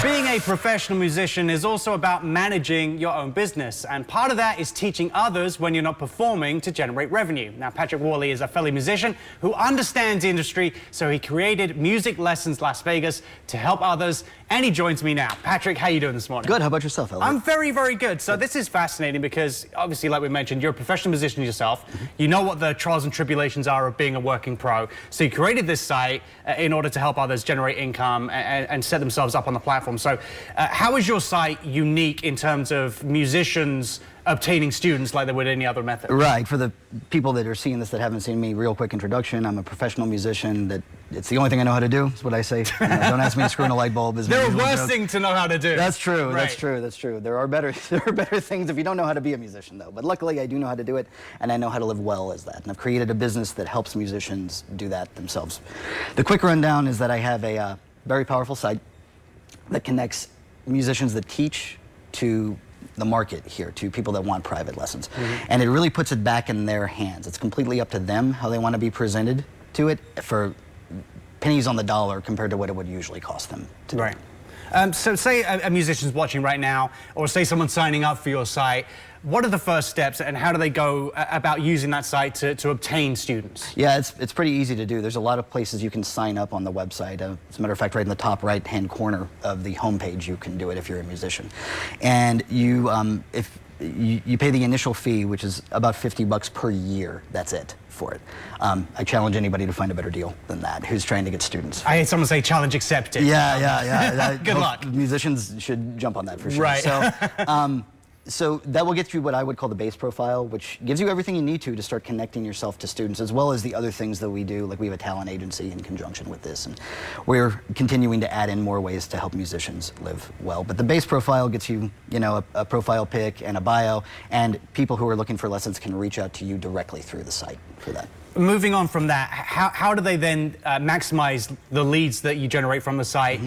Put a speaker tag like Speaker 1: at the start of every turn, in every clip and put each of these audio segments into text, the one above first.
Speaker 1: Being a professional musician is also about managing your own business, and part of that is teaching others when you're not performing to generate revenue. Now, Patrick Worley is a fellow musician who understands the industry, so he created Music Lessons Las Vegas to help others, and he joins me now. Patrick, how are you doing this morning?
Speaker 2: Good. How about yourself, Elliot?
Speaker 1: I'm very, very good. So this is fascinating because, obviously, like we mentioned, you're a professional musician yourself. You know what the trials and tribulations are of being a working pro. So you created this site in order to help others generate income and set themselves up on the platform. So how is your site unique in terms of musicians obtaining students like they would any other method?
Speaker 2: Right. For the people that are seeing this that haven't seen me, real quick introduction. I'm a professional musician. It's the only thing I know how to do, is what I say. Don't ask me to screw in a light bulb.
Speaker 1: There are worse things to know how to do.
Speaker 2: That's true.
Speaker 1: Right.
Speaker 2: That's true. That's true. There are better things if you don't know how to be a musician, though. But luckily, I do know how to do it, and I know how to live well as that. And I've created a business that helps musicians do that themselves. The quick rundown is that I have a very powerful site that connects musicians that teach to the market here, to people that want private lessons. And it really puts it back in their hands. It's completely up to them how they want to be presented to it for pennies on the dollar compared to what it would usually cost them to do.
Speaker 1: Right. So say a musician's watching right now, or say someone's signing up for your site. What are the first steps, and how do they go about using that site to obtain students?
Speaker 2: Yeah, it's pretty easy to do. There's a lot of places you can sign up on the website. As a matter of fact, right in the top right-hand corner of the homepage, you can do it if you're a musician. And if you pay the initial fee, which is about $50 per year. That's it for it. I challenge anybody to find a better deal than that who's trying to get students.
Speaker 1: I heard someone say challenge accepted.
Speaker 2: Yeah.
Speaker 1: Good luck.
Speaker 2: Musicians should jump on that for sure.
Speaker 1: Right.
Speaker 2: So that will get you what I would call the base profile, which gives you everything you need to start connecting yourself to students, as well as the other things that we do. Like we have a talent agency in conjunction with this, and we're continuing to add in more ways to help musicians live well. But the base profile gets you, a profile pic and a bio, and people who are looking for lessons can reach out to you directly through the site for that.
Speaker 1: Moving on from that, how do they then maximize the leads that you generate from the site?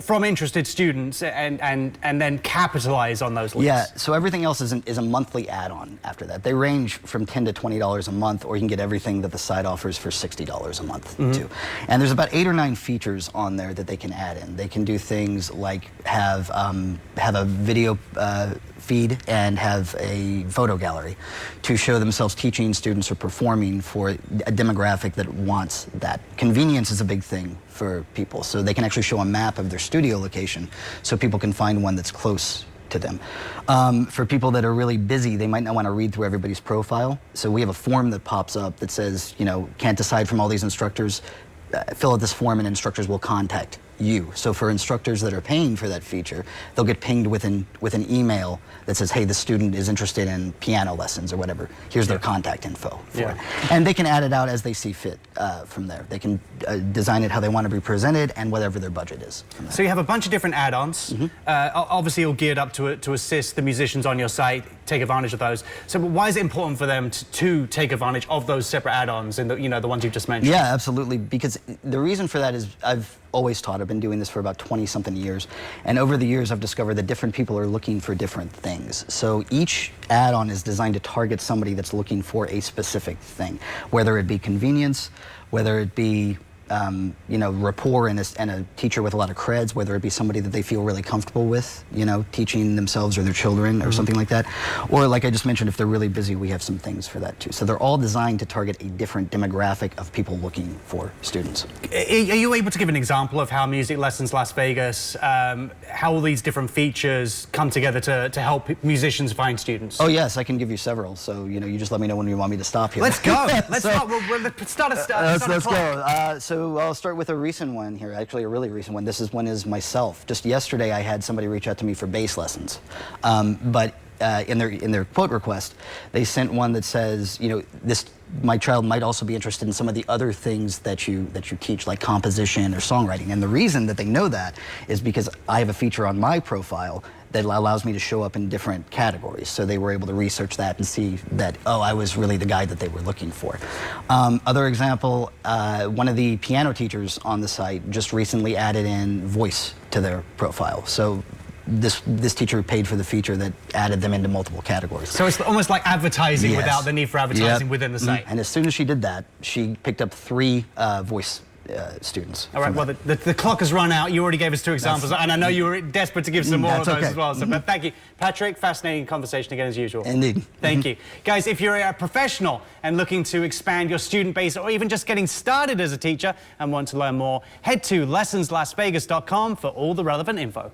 Speaker 1: From interested students and then capitalize on those leads?
Speaker 2: Yeah, so everything else is a monthly add-on after that. They range from $10 to $20 a month, or you can get everything that the site offers for $60 a month too. And there's about 8 or 9 features on there that they can add in. They can do things like have a video feed and have a photo gallery to show themselves teaching students or performing for a demographic that wants that. Convenience is a big thing for people, so they can actually show a map of their studio location so people can find one that's close to them. For people that are really busy, they might not want to read through everybody's profile, so we have a form that pops up that says, can't decide from all these instructors, fill out this form and instructors will contact you. So for instructors that are paying for that feature, they'll get pinged with an email that says, hey, the student is interested in piano lessons or whatever. Here's their contact info for it. And they can add it out as they see fit from there. They can design it how they want to be presented and whatever their budget is.
Speaker 1: So you have a bunch of different add-ons. Obviously, you're geared up to assist the musicians on your site, take advantage of those. So why is it important for them to take advantage of those separate add-ons and the ones you've just mentioned?
Speaker 2: Yeah, absolutely. Because the reason for that is I've always taught. I've been doing this for about 20-something years. And over the years, I've discovered that different people are looking for different things. So each add-on is designed to target somebody that's looking for a specific thing, whether it be convenience, whether it be rapport and a teacher with a lot of creds, whether it be somebody that they feel really comfortable with, teaching themselves or their children or something like that. Or like I just mentioned, if they're really busy, we have some things for that too. So they're all designed to target a different demographic of people looking for students.
Speaker 1: Are you able to give an example of how Music Lessons Las Vegas, how all these different features come together to help musicians find students?
Speaker 2: Oh yes, I can give you several. So, you just let me know when you want me to stop here.
Speaker 1: Let's go. Let's
Speaker 2: go. So I'll start with a recent one here, actually a really recent one. This one is myself. Just yesterday I had somebody reach out to me for bass lessons. But in their quote request, they sent one that says, my child might also be interested in some of the other things that you teach, like composition or songwriting. And the reason that they know that is because I have a feature on my profile that allows me to show up in different categories. So they were able to research that and see that, oh, I was really the guy that they were looking for. Other example, one of the piano teachers on the site just recently added in voice to their profile. So this teacher paid for the feature that added them into multiple categories.
Speaker 1: So it's almost like advertising without the need for advertising within the site.
Speaker 2: And as soon as she did that, she picked up 3 voice students.
Speaker 1: All right, well, the clock has run out. You already gave us 2 examples, and I know you were desperate to give some more of those as well. So, but thank you. Patrick, fascinating conversation again as usual.
Speaker 2: Indeed.
Speaker 1: Thank you. Guys, if you're a professional and looking to expand your student base or even just getting started as a teacher and want to learn more, head to lessonslasvegas.com for all the relevant info.